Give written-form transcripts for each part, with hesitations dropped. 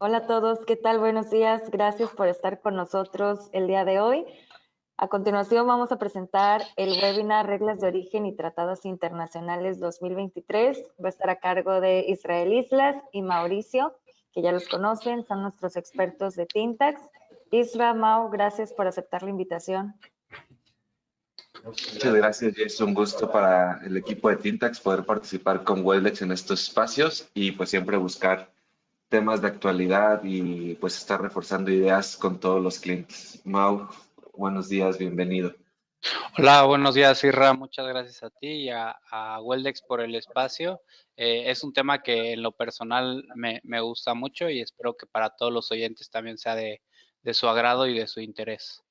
Hola a todos, ¿qué tal? Buenos días. Gracias por estar con nosotros el día de hoy. A continuación vamos a presentar el webinar Reglas de Origen y Tratados Internacionales 2023. Va a estar a cargo de Israel Islas y Mauricio, que ya los conocen, son nuestros expertos de Tintax. Isra, Mau, gracias por aceptar la invitación. Muchas gracias, y es un gusto para el equipo de Tintax poder participar con Weldex en estos espacios y pues siempre buscar temas de actualidad y pues estar reforzando ideas con todos los clientes. Mau, buenos días, bienvenido. Hola, buenos días, Irra. Muchas gracias a ti y a Weldex por el espacio. Es un tema que en lo personal me gusta mucho y espero que para todos los oyentes también sea de su agrado y de su interés.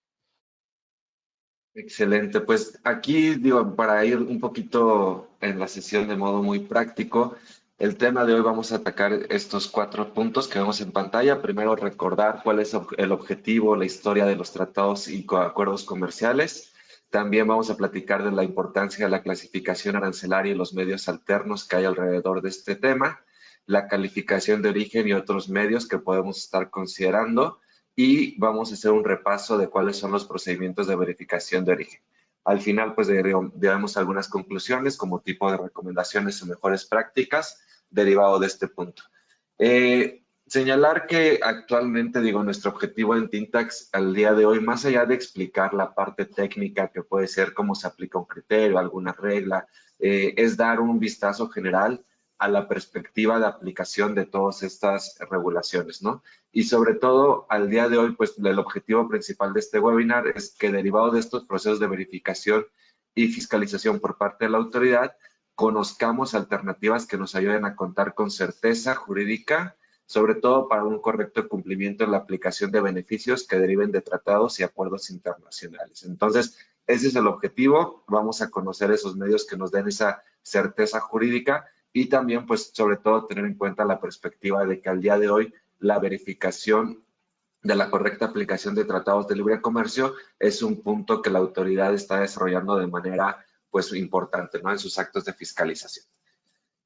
Excelente, pues aquí digo, para ir un poquito en la sesión de modo muy práctico, el tema de hoy vamos a atacar estos 4 puntos que vemos en pantalla. Primero, recordar cuál es el objetivo, la historia de los tratados y acuerdos comerciales. También vamos a platicar de la importancia de la clasificación arancelaria y los medios alternos que hay alrededor de este tema, la calificación de origen y otros medios que podemos estar considerando y vamos a hacer un repaso de cuáles son los procedimientos de verificación de origen. Al final, pues daremos algunas conclusiones como tipo de recomendaciones o mejores prácticas derivado de este punto. Señalar que actualmente, digo, nuestro objetivo en Tintax al día de hoy, más allá de explicar la parte técnica que puede ser cómo se aplica un criterio, alguna regla, es dar un vistazo general a la perspectiva de aplicación de todas estas regulaciones, ¿no? Y sobre todo, al día de hoy, pues el objetivo principal de este webinar es que derivado de estos procesos de verificación y fiscalización por parte de la autoridad, conozcamos alternativas que nos ayuden a contar con certeza jurídica, sobre todo para un correcto cumplimiento en la aplicación de beneficios que deriven de tratados y acuerdos internacionales. Entonces, ese es el objetivo. Vamos a conocer esos medios que nos den esa certeza jurídica y también, pues, sobre todo, tener en cuenta la perspectiva de que al día de hoy la verificación de la correcta aplicación de tratados de libre comercio es un punto que la autoridad está desarrollando de manera, pues, importante, ¿no? En sus actos de fiscalización.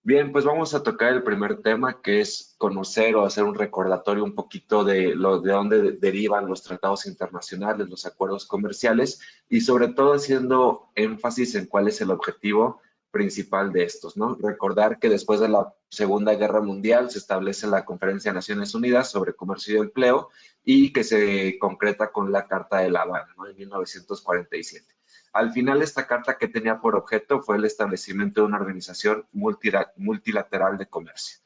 Bien, pues vamos a tocar el primer tema, que es conocer o hacer un recordatorio un poquito de dónde derivan los tratados internacionales, los acuerdos comerciales y sobre todo haciendo énfasis en cuál es el objetivo principal de estos, ¿no? Recordar que después de la Segunda Guerra Mundial se establece la Conferencia de Naciones Unidas sobre Comercio y Empleo y que se concreta con la Carta de La Habana, ¿no? En 1947. Al final, esta carta que tenía por objeto fue el establecimiento de una organización multilateral de comercio.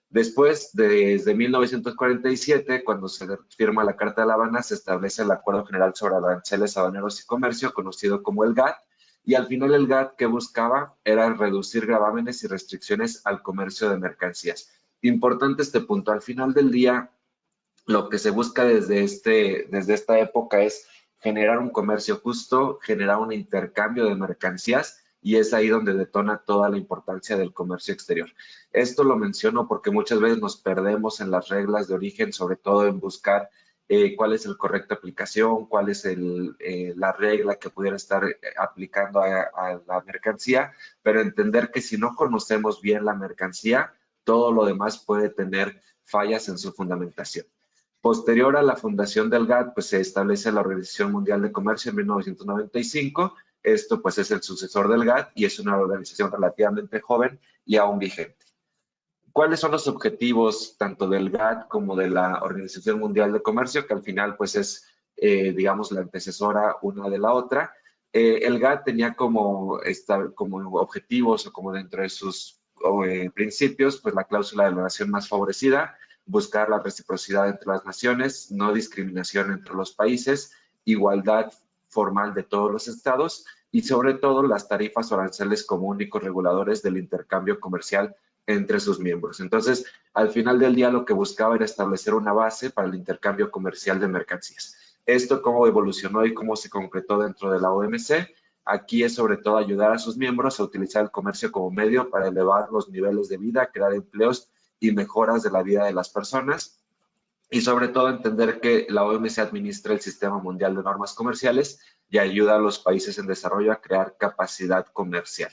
Después, desde 1947, cuando se firma la Carta de La Habana, se establece el Acuerdo General sobre Aranceles, Aduaneros y Comercio, conocido como el GATT, y al final el GATT que buscaba era reducir gravámenes y restricciones al comercio de mercancías. Importante este punto, al final del día, lo que se busca desde esta época es generar un comercio justo, generar un intercambio de mercancías y es ahí donde detona toda la importancia del comercio exterior. Esto lo menciono porque muchas veces nos perdemos en las reglas de origen, sobre todo en buscar cuál es la correcta aplicación, cuál es la regla que pudiera estar aplicando a la mercancía, pero entender que si no conocemos bien la mercancía, todo lo demás puede tener fallas en su fundamentación. Posterior a la fundación del GATT, pues se establece la Organización Mundial de Comercio en 1995. Esto pues es el sucesor del GATT y es una organización relativamente joven y aún vigente. ¿Cuáles son los objetivos tanto del GATT como de la Organización Mundial de Comercio? Que al final pues es, digamos, la antecesora una de la otra. El GATT tenía como objetivos o como dentro de sus principios, pues la cláusula de la nación más favorecida, buscar la reciprocidad entre las naciones, no discriminación entre los países, igualdad formal de todos los estados y sobre todo las tarifas o aranceles como únicos reguladores del intercambio comercial entre sus miembros. Entonces, al final del día lo que buscaba era establecer una base para el intercambio comercial de mercancías. Esto cómo evolucionó y cómo se concretó dentro de la OMC. Aquí es sobre todo ayudar a sus miembros a utilizar el comercio como medio para elevar los niveles de vida, crear empleos y mejoras de la vida de las personas y sobre todo entender que la OMC administra el Sistema Mundial de Normas Comerciales y ayuda a los países en desarrollo a crear capacidad comercial.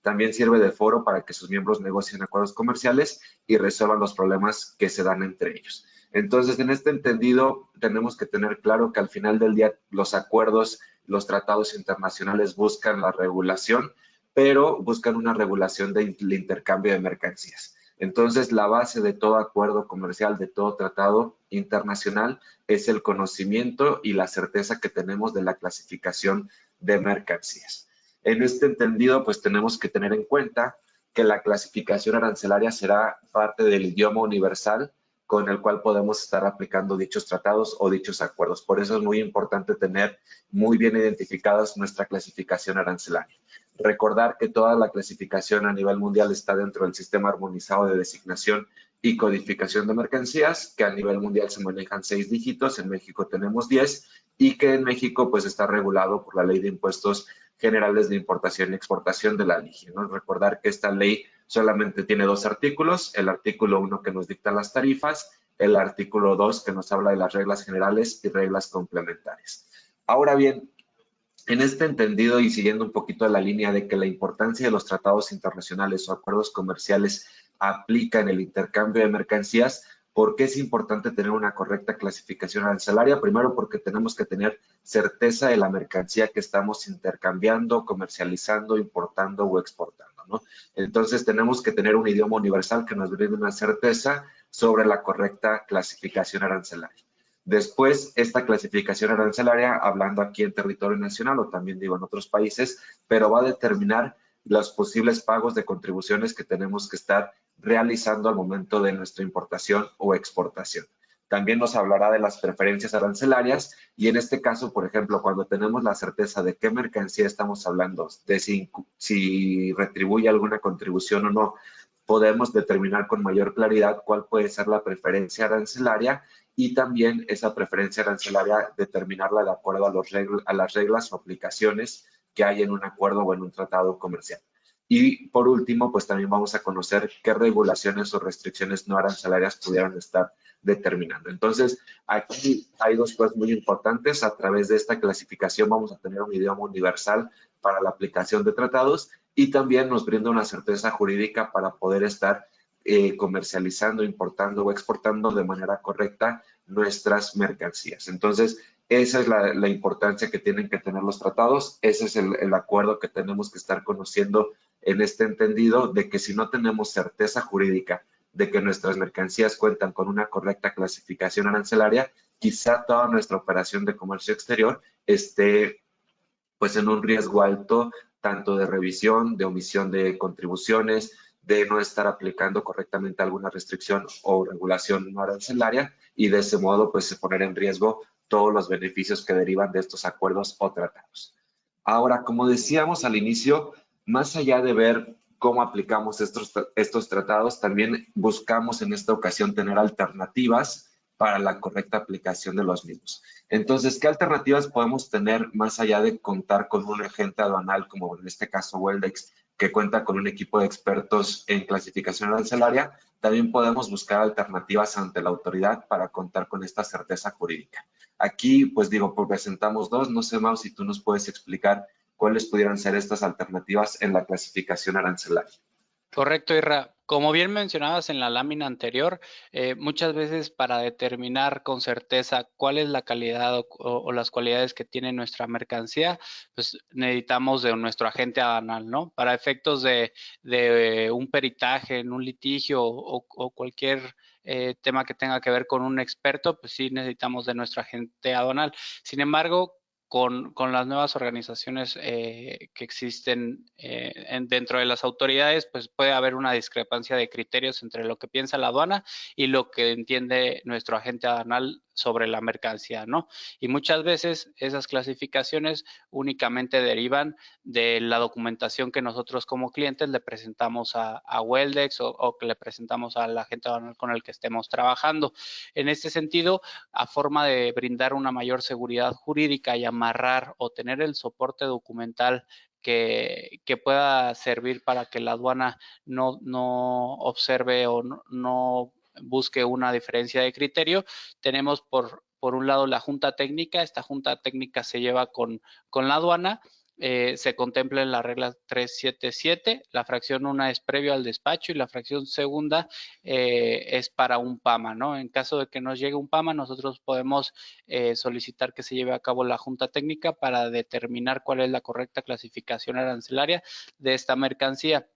También sirve de foro para que sus miembros negocien acuerdos comerciales y resuelvan los problemas que se dan entre ellos. Entonces, en este entendido, tenemos que tener claro que al final del día los acuerdos, los tratados internacionales buscan la regulación, pero buscan una regulación del intercambio de mercancías. Entonces, la base de todo acuerdo comercial, de todo tratado internacional, es el conocimiento y la certeza que tenemos de la clasificación de mercancías. En este entendido, pues tenemos que tener en cuenta que la clasificación arancelaria será parte del idioma universal con el cual podemos estar aplicando dichos tratados o dichos acuerdos. Por eso es muy importante tener muy bien identificadas nuestra clasificación arancelaria. Recordar que toda la clasificación a nivel mundial está dentro del sistema armonizado de designación y codificación de mercancías, que a nivel mundial se manejan 6 dígitos, en México tenemos 10, y que en México pues está regulado por la Ley de Impuestos Generales de Importación y Exportación de la LIGI, ¿no? Recordar que esta ley solamente tiene 2 artículos, el artículo 1 que nos dicta las tarifas, el artículo 2 que nos habla de las reglas generales y reglas complementarias. Ahora bien, en este entendido y siguiendo un poquito la línea de que la importancia de los tratados internacionales o acuerdos comerciales aplica en el intercambio de mercancías, ¿por qué es importante tener una correcta clasificación arancelaria? Primero, porque tenemos que tener certeza de la mercancía que estamos intercambiando, comercializando, importando o exportando, ¿no? Entonces, tenemos que tener un idioma universal que nos brinde una certeza sobre la correcta clasificación arancelaria. Después, esta clasificación arancelaria, hablando aquí en territorio nacional o también digo en otros países, pero va a determinar los posibles pagos de contribuciones que tenemos que estar realizando al momento de nuestra importación o exportación. También nos hablará de las preferencias arancelarias y en este caso, por ejemplo, cuando tenemos la certeza de qué mercancía estamos hablando, de si retribuye alguna contribución o no, podemos determinar con mayor claridad cuál puede ser la preferencia arancelaria y también esa preferencia arancelaria determinarla de acuerdo a las reglas o aplicaciones que hay en un acuerdo o en un tratado comercial. Y por último, pues también vamos a conocer qué regulaciones o restricciones no arancelarias pudieran estar determinando. Entonces, aquí hay 2 cosas muy importantes. A través de esta clasificación vamos a tener un idioma universal para la aplicación de tratados y también nos brinda una certeza jurídica para poder estar comercializando, importando o exportando de manera correcta nuestras mercancías. Entonces, esa es la importancia que tienen que tener los tratados, ese es el acuerdo que tenemos que estar conociendo en este entendido de que si no tenemos certeza jurídica de que nuestras mercancías cuentan con una correcta clasificación arancelaria, quizá toda nuestra operación de comercio exterior esté pues en un riesgo alto tanto de revisión, de omisión de contribuciones, de no estar aplicando correctamente alguna restricción o regulación no arancelaria y de ese modo pues poner en riesgo todos los beneficios que derivan de estos acuerdos o tratados. Ahora, como decíamos al inicio, más allá de ver cómo aplicamos estos tratados, también buscamos en esta ocasión tener alternativas para la correcta aplicación de los mismos. Entonces, ¿qué alternativas podemos tener más allá de contar con un agente aduanal, como en este caso Weldex, que cuenta con un equipo de expertos en clasificación arancelaria? También podemos buscar alternativas ante la autoridad para contar con esta certeza jurídica. Aquí, pues digo, presentamos 2. No sé, Mau, si tú nos puedes explicar cuáles pudieran ser estas alternativas en la clasificación arancelaria. Correcto, Irra. Como bien mencionabas en la lámina anterior, muchas veces para determinar con certeza cuál es la calidad o las cualidades que tiene nuestra mercancía, pues necesitamos de nuestro agente aduanal, ¿no? Para efectos de un peritaje en un litigio o cualquier tema que tenga que ver con un experto, pues sí necesitamos de nuestro agente aduanal. Sin embargo, con las nuevas organizaciones que existen dentro de las autoridades, pues puede haber una discrepancia de criterios entre lo que piensa la aduana y lo que entiende nuestro agente aduanal sobre la mercancía, ¿no? Y muchas veces esas clasificaciones únicamente derivan de la documentación que nosotros como clientes le presentamos a Weldex o que le presentamos al agente aduanal con el que estemos trabajando. En este sentido, a forma de brindar una mayor seguridad jurídica y amarrar o tener el soporte documental que pueda servir para que la aduana no observe o no busque una diferencia de criterio, tenemos por un lado la junta técnica. Esta junta técnica se lleva con la aduana se contempla en la regla 377. La fracción 1 es previo al despacho y la fracción segunda es para un PAMA, ¿no? En caso de que nos llegue un PAMA, nosotros podemos solicitar que se lleve a cabo la junta técnica para determinar cuál es la correcta clasificación arancelaria de esta mercancía.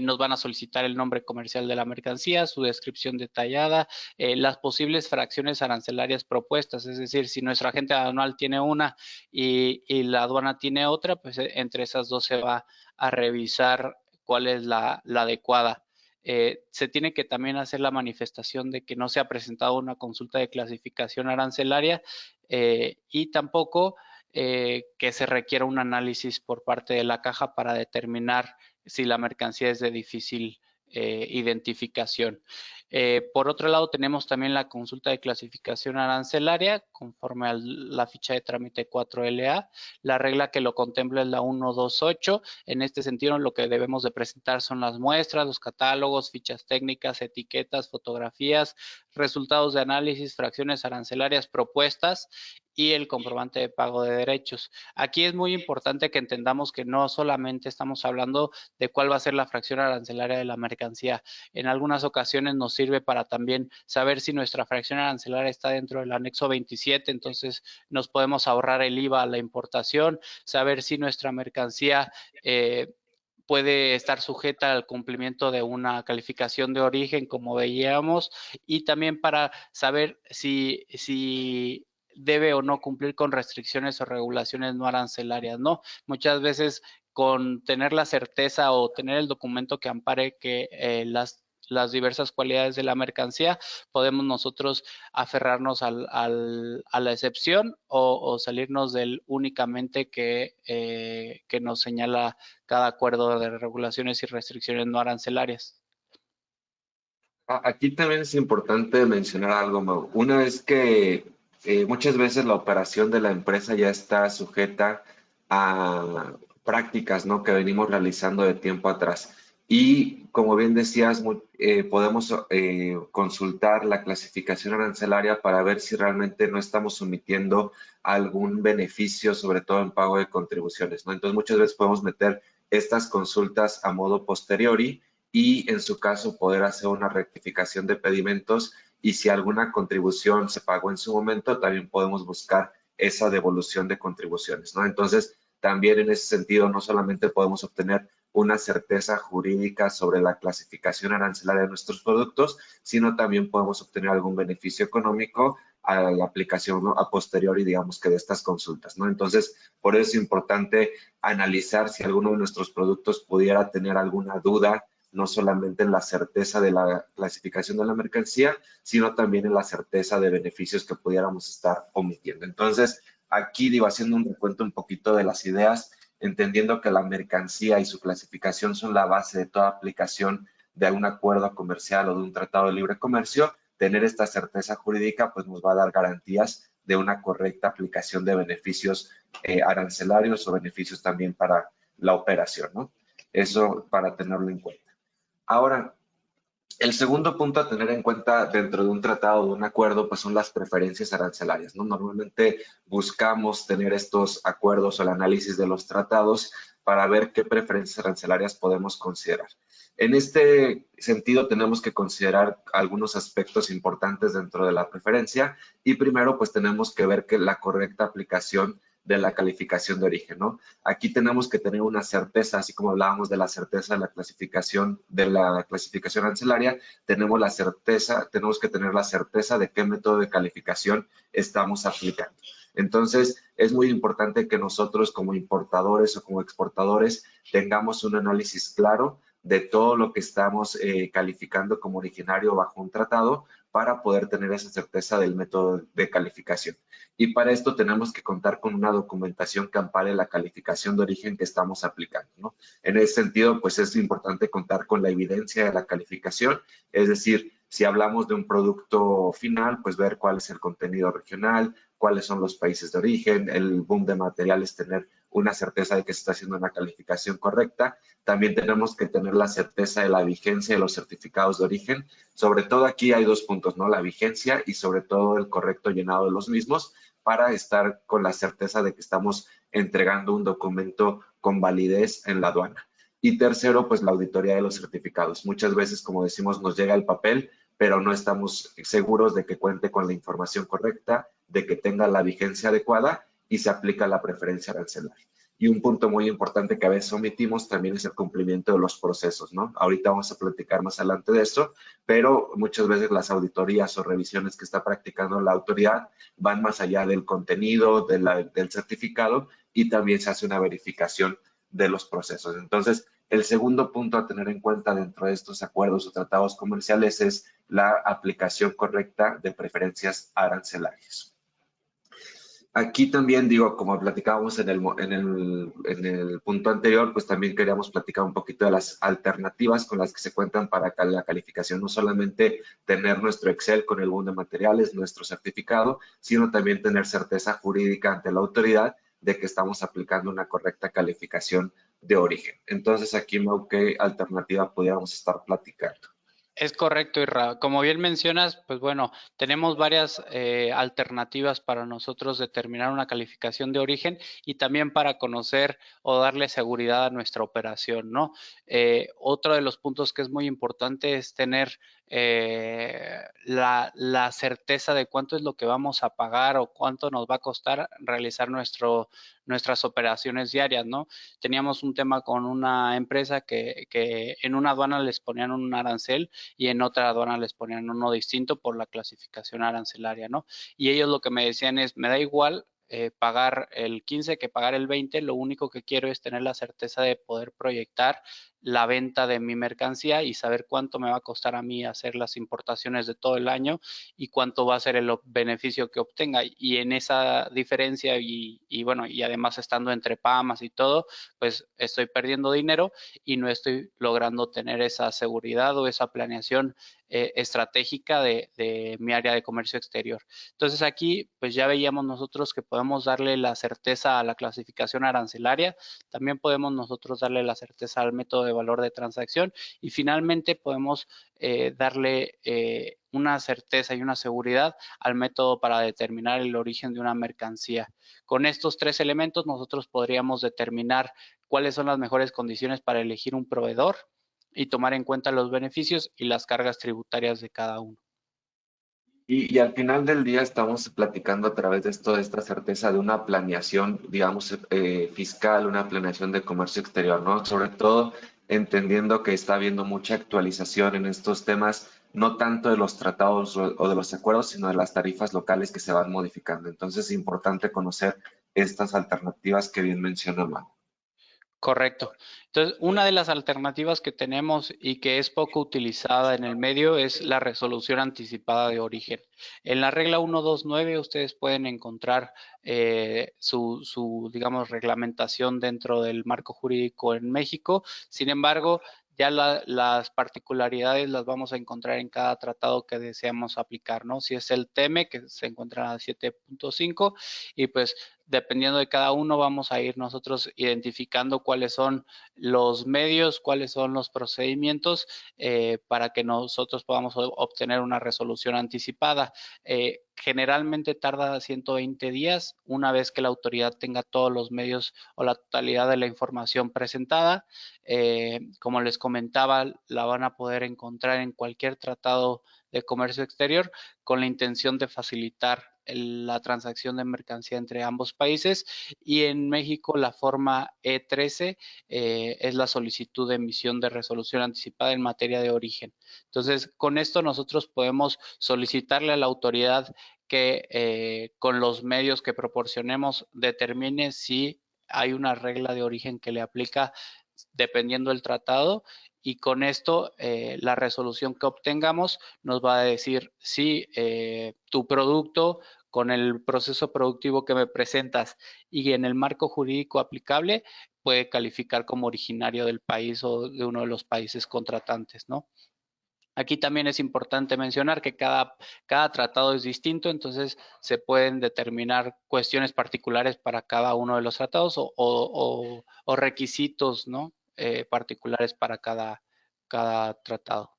Nos van a solicitar el nombre comercial de la mercancía, su descripción detallada, las posibles fracciones arancelarias propuestas, es decir, si nuestra agente aduanal tiene una y la aduana tiene otra, pues entre esas dos se va a revisar cuál es la adecuada. Se tiene que también hacer la manifestación de que no se ha presentado una consulta de clasificación arancelaria y tampoco que se requiera un análisis por parte de la caja para determinar si la mercancía es de difícil identificación. Por otro lado, tenemos también la consulta de clasificación arancelaria, conforme a la ficha de trámite 4LA. La regla que lo contempla es la 128. En este sentido, lo que debemos de presentar son las muestras, los catálogos, fichas técnicas, etiquetas, fotografías, resultados de análisis, fracciones arancelarias propuestas y el comprobante de pago de derechos. Aquí es muy importante que entendamos que no solamente estamos hablando de cuál va a ser la fracción arancelaria de la mercancía. En algunas ocasiones nos sirve para también saber si nuestra fracción arancelaria está dentro del anexo 27, entonces nos podemos ahorrar el IVA a la importación, saber si nuestra mercancía puede estar sujeta al cumplimiento de una calificación de origen, como veíamos, y también para saber si debe o no cumplir con restricciones o regulaciones no arancelarias, ¿no? Muchas veces con tener la certeza o tener el documento que ampare que las diversas cualidades de la mercancía, podemos nosotros aferrarnos a la excepción o salirnos del únicamente que nos señala cada acuerdo de regulaciones y restricciones no arancelarias. Aquí también es importante mencionar algo, Mau. Una es que muchas veces la operación de la empresa ya está sujeta a prácticas, ¿no?, que venimos realizando de tiempo atrás. Y como bien decías, podemos consultar la clasificación arancelaria para ver si realmente no estamos omitiendo algún beneficio, sobre todo en pago de contribuciones, ¿no? Entonces muchas veces podemos meter estas consultas a modo posteriori y en su caso poder hacer una rectificación de pedimentos, y si alguna contribución se pagó en su momento, también podemos buscar esa devolución de contribuciones, ¿no? Entonces, también en ese sentido, no solamente podemos obtener una certeza jurídica sobre la clasificación arancelaria de nuestros productos, sino también podemos obtener algún beneficio económico a la aplicación, ¿no?, a posteriori, digamos, que de estas consultas, ¿no? Entonces, por eso es importante analizar si alguno de nuestros productos pudiera tener alguna duda, no solamente en la certeza de la clasificación de la mercancía, sino también en la certeza de beneficios que pudiéramos estar omitiendo. Entonces, aquí digo, haciendo un recuento un poquito de las ideas, entendiendo que la mercancía y su clasificación son la base de toda aplicación de un acuerdo comercial o de un tratado de libre comercio, tener esta certeza jurídica pues nos va a dar garantías de una correcta aplicación de beneficios arancelarios o beneficios también para la operación, ¿no? Eso para tenerlo en cuenta. Ahora, el segundo punto a tener en cuenta dentro de un tratado o de un acuerdo, pues son las preferencias arancelarias, ¿no? Normalmente buscamos tener estos acuerdos o el análisis de los tratados para ver qué preferencias arancelarias podemos considerar. En este sentido, tenemos que considerar algunos aspectos importantes dentro de la preferencia, y primero, pues tenemos que ver que la correcta aplicación de la calificación de origen, ¿no? Aquí tenemos que tener una certeza, así como hablábamos de la certeza de la clasificación arancelaria, tenemos que tener la certeza de qué método de calificación estamos aplicando. Entonces, es muy importante que nosotros como importadores o como exportadores tengamos un análisis claro de todo lo que estamos calificando como originario bajo un tratado para poder tener esa certeza del método de calificación. Y para esto tenemos que contar con una documentación que ampare la calificación de origen que estamos aplicando, ¿no? En ese sentido, pues es importante contar con la evidencia de la calificación, es decir, si hablamos de un producto final, pues ver cuál es el contenido regional, cuáles son los países de origen, el boom de materiales, tener una certeza de que se está haciendo una calificación correcta. También tenemos que tener la certeza de la vigencia de los certificados de origen. Sobre todo aquí hay dos puntos, ¿no? La vigencia y sobre todo el correcto llenado de los mismos, para estar con la certeza de que estamos entregando un documento con validez en la aduana. Y tercero, pues la auditoría de los certificados. Muchas veces, como decimos, nos llega el papel, pero no estamos seguros de que cuente con la información correcta, de que tenga la vigencia adecuada y se aplica la preferencia arancelaria. Y un punto muy importante que a veces omitimos también es el cumplimiento de los procesos, ¿no? Ahorita vamos a platicar más adelante de eso, pero muchas veces las auditorías o revisiones que está practicando la autoridad van más allá del contenido del certificado y también se hace una verificación de los procesos. Entonces, el segundo punto a tener en cuenta dentro de estos acuerdos o tratados comerciales es la aplicación correcta de preferencias arancelarias. Aquí también digo, como platicábamos en el punto anterior, pues también queríamos platicar un poquito de las alternativas con las que se cuentan para la calificación, no solamente tener nuestro Excel con el boom de materiales, nuestro certificado, sino también tener certeza jurídica ante la autoridad de que estamos aplicando una correcta calificación de origen. Entonces, aquí, Mau, ¿qué alternativa pudiéramos estar platicando? Es correcto, Irra. Como bien mencionas, pues bueno, tenemos varias alternativas para nosotros determinar una calificación de origen y también para conocer o darle seguridad a nuestra operación, ¿no? Otro de los puntos que es muy importante es tener la certeza de cuánto es lo que vamos a pagar o cuánto nos va a costar realizar nuestras operaciones diarias, ¿no? Teníamos un tema con una empresa que en una aduana les ponían un arancel y en otra aduana les ponían uno distinto por la clasificación arancelaria, ¿no? Y ellos lo que me decían es, me da igual pagar el 15 que pagar el 20, lo único que quiero es tener la certeza de poder proyectar la venta de mi mercancía y saber cuánto me va a costar a mí hacer las importaciones de todo el año y cuánto va a ser el beneficio que obtenga. Y en esa diferencia y bueno, y además estando entre PAMAS y todo, pues estoy perdiendo dinero y no estoy logrando tener esa seguridad o esa planeación estratégica de mi área de comercio exterior. Entonces aquí pues ya veíamos nosotros que podemos darle la certeza a la clasificación arancelaria, también podemos nosotros darle la certeza al método de valor de transacción y finalmente podemos darle una certeza y una seguridad al método para determinar el origen de una mercancía. Con estos tres elementos nosotros podríamos determinar cuáles son las mejores condiciones para elegir un proveedor y tomar en cuenta los beneficios y las cargas tributarias de cada uno. Y al final del día estamos platicando a través de esto, de esta certeza de una planeación, digamos, fiscal, una planeación de comercio exterior, ¿no? Sobre todo entendiendo que está habiendo mucha actualización en estos temas, no tanto de los tratados o de los acuerdos, sino de las tarifas locales que se van modificando. Entonces es importante conocer estas alternativas que bien menciona Mau. Correcto. Entonces, una de las alternativas que tenemos y que es poco utilizada en el medio es la resolución anticipada de origen. En la regla 129 ustedes pueden encontrar digamos, reglamentación dentro del marco jurídico en México. Sin embargo, ya las particularidades las vamos a encontrar en cada tratado que deseamos aplicar, ¿no? Si es el TEME, que se encuentra en la 7.5, y pues dependiendo de cada uno vamos a ir nosotros identificando cuáles son los medios, cuáles son los procedimientos para que nosotros podamos obtener una resolución anticipada. Generalmente tarda 120 días una vez que la autoridad tenga todos los medios o la totalidad de la información presentada. Como les comentaba, la van a poder encontrar en cualquier tratado de comercio exterior con la intención de facilitar la transacción de mercancía entre ambos países, y en México la forma E13 es la solicitud de emisión de resolución anticipada en materia de origen. Entonces, con esto nosotros podemos solicitarle a la autoridad que con los medios que proporcionemos determine si hay una regla de origen que le aplica dependiendo del tratado, y con esto la resolución que obtengamos nos va a decir si tu producto con el proceso productivo que me presentas y en el marco jurídico aplicable puede calificar como originario del país o de uno de los países contratantes, ¿no? Aquí también es importante mencionar que cada tratado es distinto, entonces se pueden determinar cuestiones particulares para cada uno de los tratados o requisitos, ¿no? Particulares para cada tratado.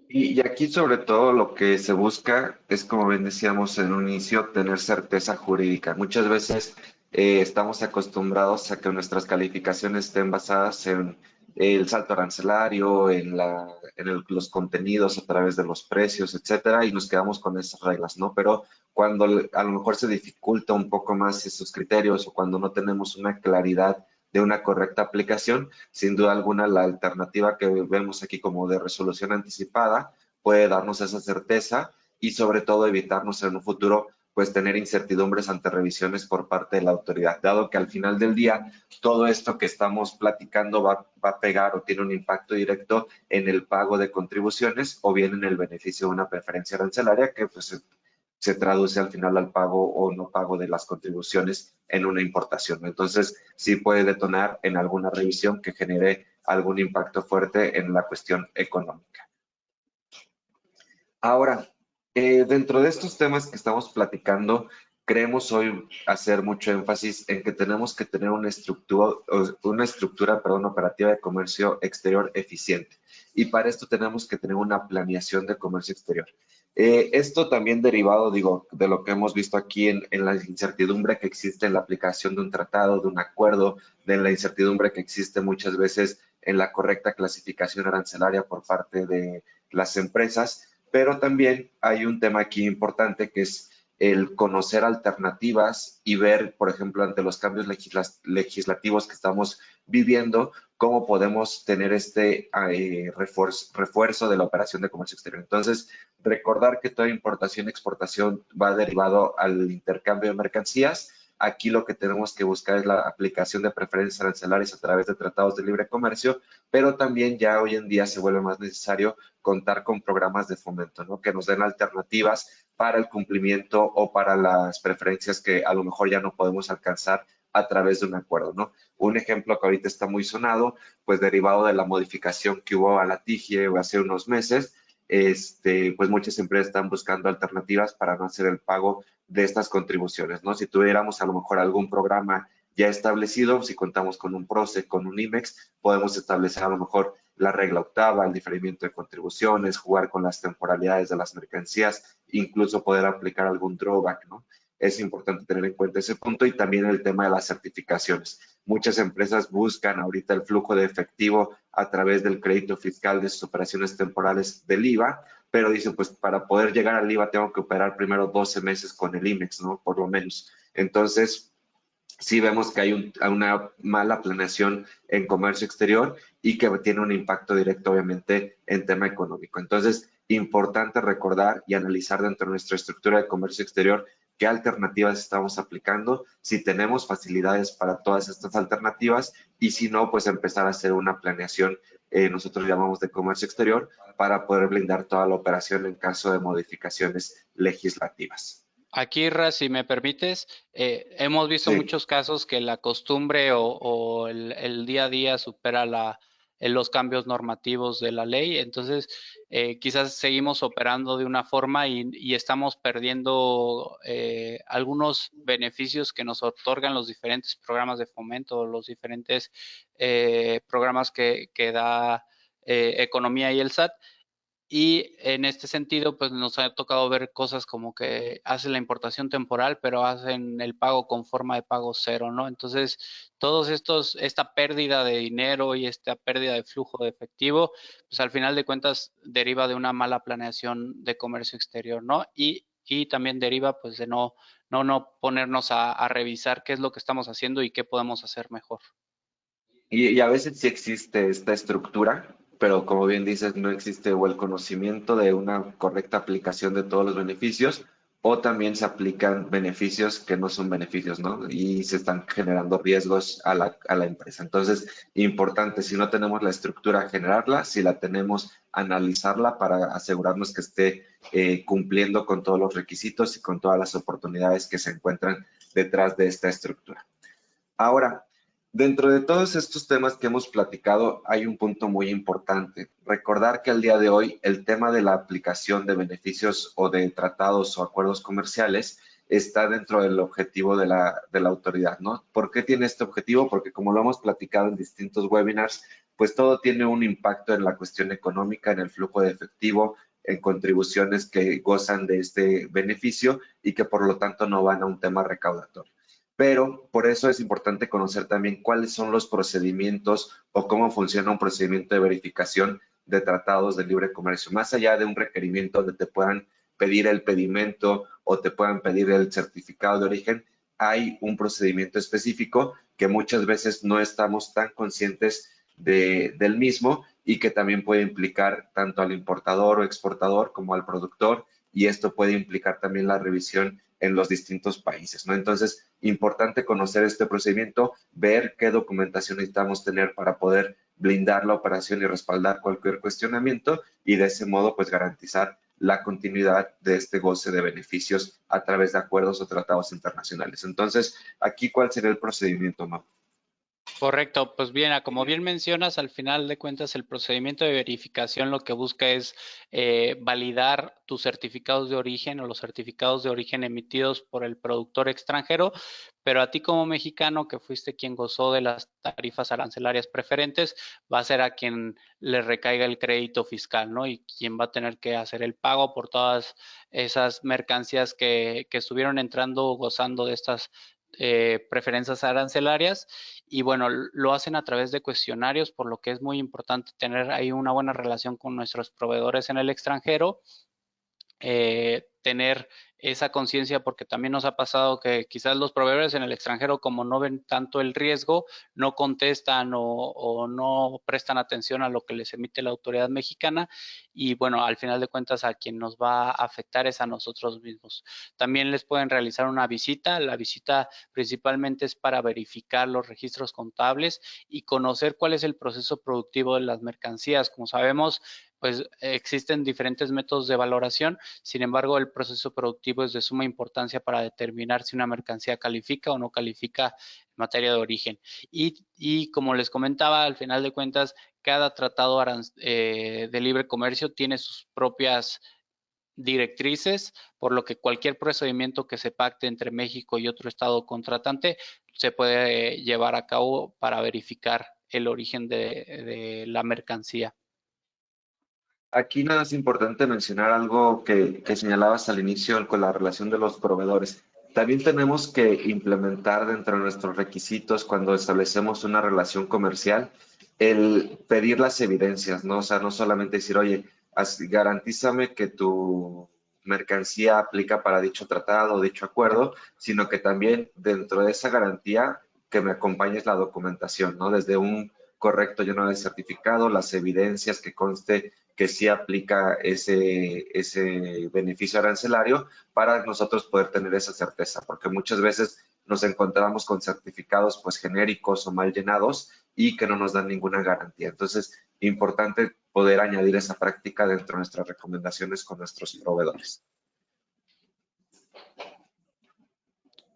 Y aquí sobre todo lo que se busca es, como bien decíamos en un inicio, tener certeza jurídica. Muchas veces estamos acostumbrados a que nuestras calificaciones estén basadas en el salto arancelario, los contenidos a través de los precios, etcétera, y nos quedamos con esas reglas, ¿no? Pero cuando a lo mejor se dificulta un poco más esos criterios o cuando no tenemos una claridad de una correcta aplicación, sin duda alguna la alternativa que vemos aquí como de resolución anticipada puede darnos esa certeza y sobre todo evitarnos en un futuro pues tener incertidumbres ante revisiones por parte de la autoridad, dado que al final del día todo esto que estamos platicando va a pegar o tiene un impacto directo en el pago de contribuciones o bien en el beneficio de una preferencia arancelaria que pues se traduce al final al pago o no pago de las contribuciones en una importación. Entonces, sí puede detonar en alguna revisión que genere algún impacto fuerte en la cuestión económica. Ahora, dentro de estos temas que estamos platicando, creemos hoy hacer mucho énfasis en que tenemos que tener una estructura, perdón, operativa de comercio exterior eficiente. Y para esto tenemos que tener una planeación de comercio exterior. Esto también derivado, digo, de lo que hemos visto aquí en la incertidumbre que existe en la aplicación de un tratado, de un acuerdo, de la incertidumbre que existe muchas veces en la correcta clasificación arancelaria por parte de las empresas. Pero también hay un tema aquí importante que es el conocer alternativas y ver, por ejemplo, ante los cambios legislativos que estamos viviendo, cómo podemos tener este refuerzo de la operación de comercio exterior. Entonces, recordar que toda importación y exportación va derivado al intercambio de mercancías. Aquí lo que tenemos que buscar es la aplicación de preferencias arancelarias a través de tratados de libre comercio, pero también ya hoy en día se vuelve más necesario contar con programas de fomento, ¿no? Que nos den alternativas para el cumplimiento o para las preferencias que a lo mejor ya no podemos alcanzar a través de un acuerdo, ¿no? Un ejemplo que ahorita está muy sonado, pues derivado de la modificación que hubo a la TIGIE hace unos meses, pues muchas empresas están buscando alternativas para no hacer el pago de estas contribuciones, ¿no? Si tuviéramos a lo mejor algún programa ya establecido, si contamos con un PROCE, con un IMEX, podemos establecer a lo mejor la regla octava, el diferimiento de contribuciones, jugar con las temporalidades de las mercancías, incluso poder aplicar algún drawback, ¿no? Es importante tener en cuenta ese punto y también el tema de las certificaciones. Muchas empresas buscan ahorita el flujo de efectivo a través del crédito fiscal de sus operaciones temporales del IVA, pero dicen, pues para poder llegar al IVA tengo que operar primero 12 meses con el IMEX, ¿no? Por lo menos. Entonces, sí vemos que hay una mala planeación en comercio exterior y que tiene un impacto directo, obviamente, en tema económico. Entonces, importante recordar y analizar dentro de nuestra estructura de comercio exterior qué alternativas estamos aplicando, si tenemos facilidades para todas estas alternativas y si no, pues empezar a hacer una planeación, nosotros llamamos de comercio exterior, para poder blindar toda la operación en caso de modificaciones legislativas. Aquí, Ra, si me permites, hemos visto Sí. muchos casos que la costumbre o el día a día supera los cambios normativos de la ley. Entonces, quizás seguimos operando de una forma y estamos perdiendo algunos beneficios que nos otorgan los diferentes programas de fomento, los diferentes programas que da Economía y el SAT. Y en este sentido, pues nos ha tocado ver cosas como que hacen la importación temporal, pero hacen el pago con forma de pago cero, ¿no? Entonces, esta pérdida de dinero y esta pérdida de flujo de efectivo, pues al final de cuentas deriva de una mala planeación de comercio exterior, ¿no? Y también deriva pues de no ponernos a revisar qué es lo que estamos haciendo y qué podemos hacer mejor. Y a veces sí existe esta estructura, pero como bien dices, no existe o el conocimiento de una correcta aplicación de todos los beneficios, o también se aplican beneficios que no son beneficios, ¿no? Y se están generando riesgos a la empresa. Entonces, importante, si no tenemos la estructura, generarla, si la tenemos, analizarla para asegurarnos que esté cumpliendo con todos los requisitos y con todas las oportunidades que se encuentran detrás de esta estructura. Ahora, dentro de todos estos temas que hemos platicado, hay un punto muy importante. Recordar que al día de hoy el tema de la aplicación de beneficios o de tratados o acuerdos comerciales está dentro del objetivo de la autoridad, ¿no? ¿Por qué tiene este objetivo? Porque como lo hemos platicado en distintos webinars, pues todo tiene un impacto en la cuestión económica, en el flujo de efectivo, en contribuciones que gozan de este beneficio y que por lo tanto no van a un tema recaudatorio. pero por eso es importante conocer también cuáles son los procedimientos o cómo funciona un procedimiento de verificación de tratados de libre comercio, más allá de un requerimiento donde te puedan pedir el pedimento o te puedan pedir el certificado de origen. Hay un procedimiento específico que muchas veces no estamos tan conscientes del mismo y que también puede implicar tanto al importador o exportador como al productor, y esto puede implicar también la revisión en los distintos países, ¿no? Entonces, importante conocer este procedimiento, ver qué documentación necesitamos tener para poder blindar la operación y respaldar cualquier cuestionamiento, y de ese modo pues garantizar la continuidad de este goce de beneficios a través de acuerdos o tratados internacionales. Entonces, aquí, ¿cuál sería el procedimiento, Mau? Correcto, pues bien, como bien mencionas, al final de cuentas el procedimiento de verificación lo que busca es validar tus certificados de origen o los certificados de origen emitidos por el productor extranjero, pero a ti como mexicano que fuiste quien gozó de las tarifas arancelarias preferentes, va a ser a quien le recaiga el crédito fiscal, ¿no? Y quien va a tener que hacer el pago por todas esas mercancías que estuvieron entrando o gozando de estas preferencias arancelarias. Y bueno, lo hacen a través de cuestionarios, por lo que es muy importante tener ahí una buena relación con nuestros proveedores en el extranjero, tener esa conciencia, porque también nos ha pasado que quizás los proveedores en el extranjero, como no ven tanto el riesgo, no contestan o no prestan atención a lo que les emite la autoridad mexicana, y bueno, al final de cuentas a quien nos va a afectar es a nosotros mismos. También les pueden realizar una visita. La visita principalmente es para verificar los registros contables y conocer cuál es el proceso productivo de las mercancías. Como sabemos, pues existen diferentes métodos de valoración. Sin embargo, el proceso productivo es de suma importancia para determinar si una mercancía califica o no califica en materia de origen. Y como les comentaba, al final de cuentas, cada tratado de libre comercio tiene sus propias directrices, por lo que cualquier procedimiento que se pacte entre México y otro estado contratante se puede llevar a cabo para verificar el origen de la mercancía. Aquí nada es importante mencionar algo que señalabas al inicio con la relación de los proveedores. También tenemos que implementar dentro de nuestros requisitos cuando establecemos una relación comercial el pedir las evidencias, ¿no? O sea, no solamente decir, oye, garantízame que tu mercancía aplica para dicho tratado o dicho acuerdo, sino que también dentro de esa garantía que me acompañes la documentación, ¿no? Desde un correcto lleno de certificado, las evidencias que conste que sí aplica ese beneficio arancelario para nosotros poder tener esa certeza, porque muchas veces nos encontramos con certificados pues genéricos o mal llenados y que no nos dan ninguna garantía. Entonces, importante poder añadir esa práctica dentro de nuestras recomendaciones con nuestros proveedores.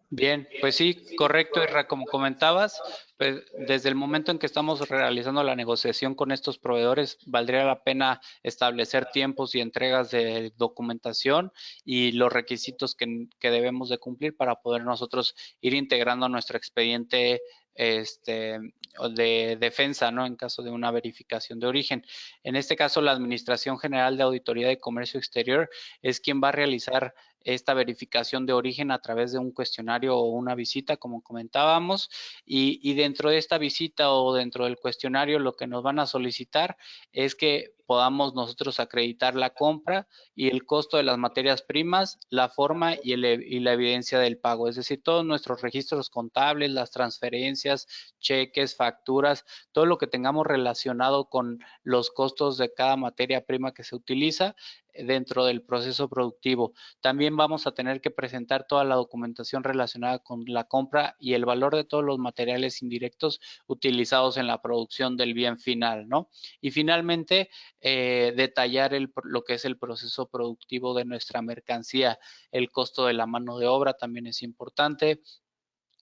Bien, pues sí, correcto, Isra, como comentabas, pues desde el momento en que estamos realizando la negociación con estos proveedores, valdría la pena establecer tiempos y entregas de documentación y los requisitos que debemos de cumplir para poder nosotros ir integrando nuestro expediente de defensa, ¿no? En caso de una verificación de origen. En este caso, la Administración General de Auditoría de Comercio Exterior es quien va a realizar esta verificación de origen a través de un cuestionario o una visita, como comentábamos, y dentro de esta visita o dentro del cuestionario lo que nos van a solicitar es que podamos nosotros acreditar la compra y el costo de las materias primas, la forma y la evidencia del pago, es decir, todos nuestros registros contables, las transferencias, cheques, facturas, todo lo que tengamos relacionado con los costos de cada materia prima que se utiliza dentro del proceso productivo. También vamos a tener que presentar toda la documentación relacionada con la compra y el valor de todos los materiales indirectos utilizados en la producción del bien final, ¿no? Y finalmente, detallar lo que es el proceso productivo de nuestra mercancía. El costo de la mano de obra también es importante,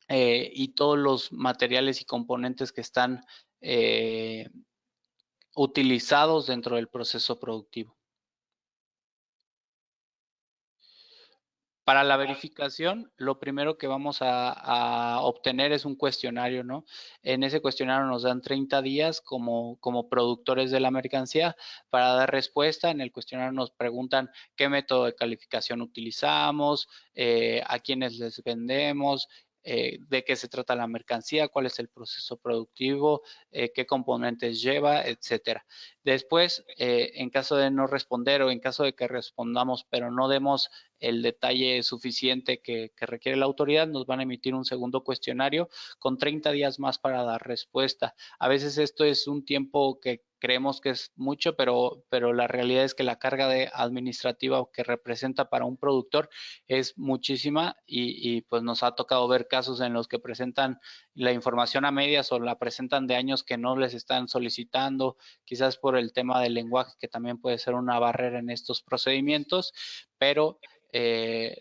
y todos los materiales y componentes que están utilizados dentro del proceso productivo. Para la verificación, lo primero que vamos a obtener es un cuestionario, ¿no? En ese cuestionario nos dan 30 días como productores de la mercancía para dar respuesta. En el cuestionario nos preguntan qué método de calificación utilizamos, a quiénes les vendemos, de qué se trata la mercancía, cuál es el proceso productivo, qué componentes lleva, etcétera. Después, en caso de no responder o en caso de que respondamos pero no demos el detalle suficiente que requiere la autoridad, nos van a emitir un segundo cuestionario con 30 días más para dar respuesta. A veces esto es un tiempo que creemos que es mucho, pero la realidad es que la carga administrativa que representa para un productor es muchísima y pues nos ha tocado ver casos en los que presentan la información a medias o la presentan de años que no les están solicitando, quizás por el tema del lenguaje, que también puede ser una barrera en estos procedimientos, pero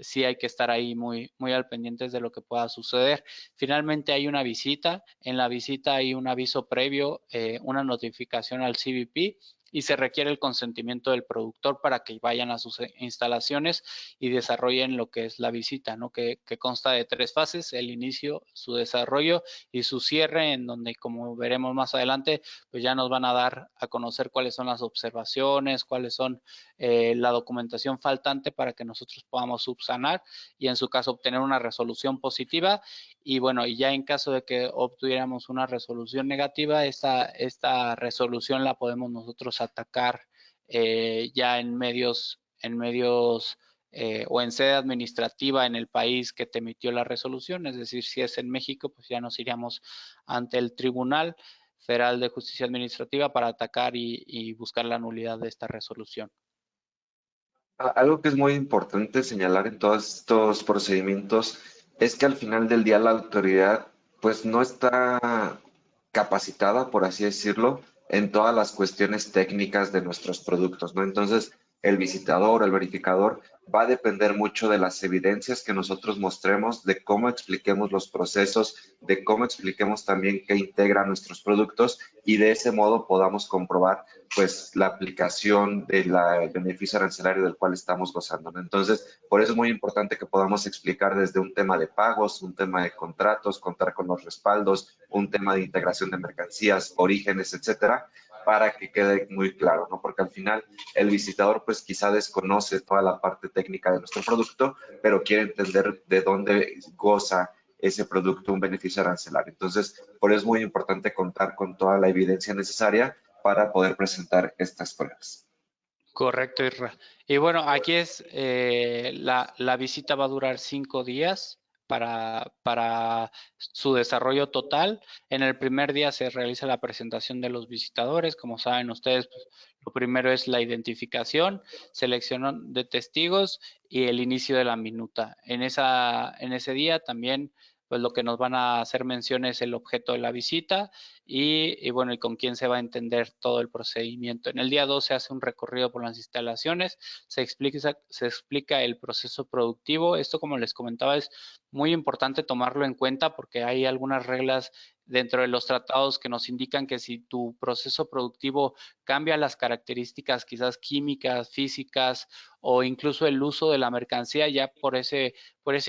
sí hay que estar ahí muy al pendientes de lo que pueda suceder. Finalmente hay una visita, en la visita hay un aviso previo, una notificación al CBP y se requiere el consentimiento del productor para que vayan a sus instalaciones y desarrollen lo que es la visita, ¿no? Que consta de 3 fases: el inicio, su desarrollo y su cierre, en donde, como veremos más adelante, pues ya nos van a dar a conocer cuáles son las observaciones, cuáles son la documentación faltante para que nosotros podamos subsanar y en su caso obtener una resolución positiva. Y bueno, y ya en caso de que obtuviéramos una resolución negativa, esta resolución la podemos nosotros atacar ya en medios o en sede administrativa en el país que te emitió la resolución. Es decir, si es en México, pues ya nos iríamos ante el Tribunal Federal de Justicia Administrativa para atacar y buscar la nulidad de esta resolución. Algo que es muy importante señalar en todos estos procedimientos es que al final del día la autoridad pues no está capacitada, por así decirlo, en todas las cuestiones técnicas de nuestros productos, ¿no? Entonces, el visitador, el verificador, va a depender mucho de las evidencias que nosotros mostremos, de cómo expliquemos los procesos, de cómo expliquemos también qué integra nuestros productos y de ese modo podamos comprobar pues la aplicación del beneficio arancelario del cual estamos gozando, ¿no? Entonces, por eso es muy importante que podamos explicar desde un tema de pagos, un tema de contratos, contar con los respaldos, un tema de integración de mercancías, orígenes, etcétera, para que quede muy claro, ¿no? Porque al final el visitador pues quizá desconoce toda la parte técnica de nuestro producto, pero quiere entender de dónde goza ese producto un beneficio arancelario. Entonces, por eso es muy importante contar con toda la evidencia necesaria para poder presentar estas pruebas. Correcto, Isra. Y bueno, aquí es la visita va a durar 5 días para su desarrollo total. En el primer día se realiza la presentación de los visitadores. Como saben ustedes, pues, lo primero es la identificación, selección de testigos y el inicio de la minuta. En ese día también, pues lo que nos van a hacer mención es el objeto de la visita y bueno, y con quién se va a entender todo el procedimiento. En el día 2 se hace un recorrido por las instalaciones, se explica el proceso productivo. Esto, como les comentaba, es muy importante tomarlo en cuenta porque hay algunas reglas dentro de los tratados que nos indican que si tu proceso productivo cambia las características quizás químicas, físicas o incluso el uso de la mercancía, ya por ese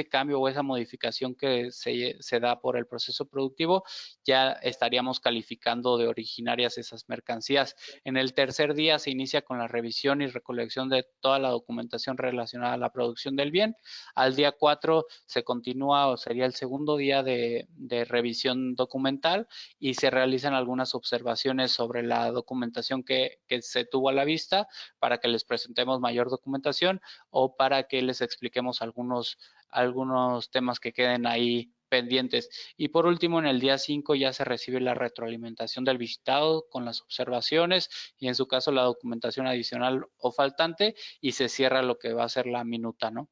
cambio o esa modificación que se da por el proceso productivo, ya estaríamos calificando de originarias esas mercancías. En el tercer día se inicia con la revisión y recolección de toda la documentación relacionada a la producción del bien. Al día 4 se continúa o sería el segundo día de revisión documental y se realizan algunas observaciones sobre la documentación que se tuvo a la vista para que les presentemos mayor documentación o para que les expliquemos algunos temas que queden ahí pendientes. Y por último, en el día 5 ya se recibe la retroalimentación del visitado con las observaciones y en su caso la documentación adicional o faltante y se cierra lo que va a ser la minuta, ¿no?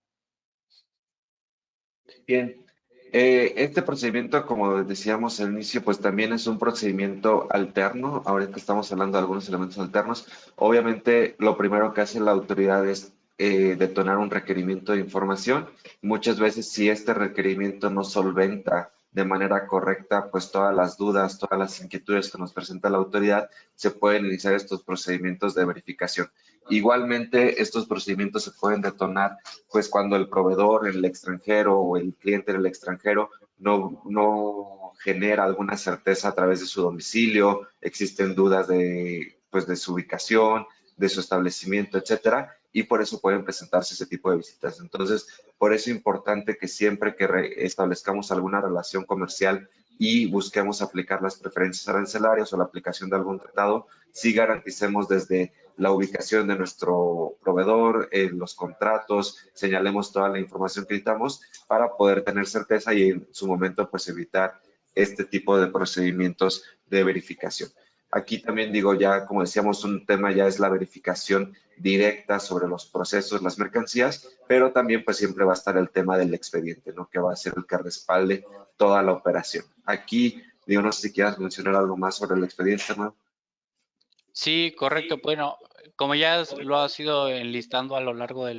Bien, este procedimiento, como decíamos al inicio, pues también es un procedimiento alterno. Ahorita estamos hablando de algunos elementos alternos. Obviamente, lo primero que hace la autoridad es detonar un requerimiento de información. Muchas veces, si este requerimiento no solventa de manera correcta, pues todas las dudas, todas las inquietudes que nos presenta la autoridad, se pueden iniciar estos procedimientos de verificación. Igualmente, estos procedimientos se pueden detonar pues cuando el proveedor en el extranjero o el cliente en el extranjero no genera alguna certeza a través de su domicilio, existen dudas de, pues, de su ubicación, de su establecimiento, etcétera, y por eso pueden presentarse ese tipo de visitas. Entonces, por eso es importante que siempre que establezcamos alguna relación comercial y busquemos aplicar las preferencias arancelarias o la aplicación de algún tratado, sí garanticemos desde la ubicación de nuestro proveedor, los contratos, señalemos toda la información que necesitamos para poder tener certeza y en su momento pues evitar este tipo de procedimientos de verificación. Aquí también digo ya, como decíamos, un tema ya es la verificación directa sobre los procesos, las mercancías, pero también pues siempre va a estar el tema del expediente, ¿no? Que va a ser el que respalde toda la operación. Aquí, digo, no sé si quieras mencionar algo más sobre el expediente, ¿no? Sí, correcto. Bueno, como ya lo has ido enlistando a lo largo de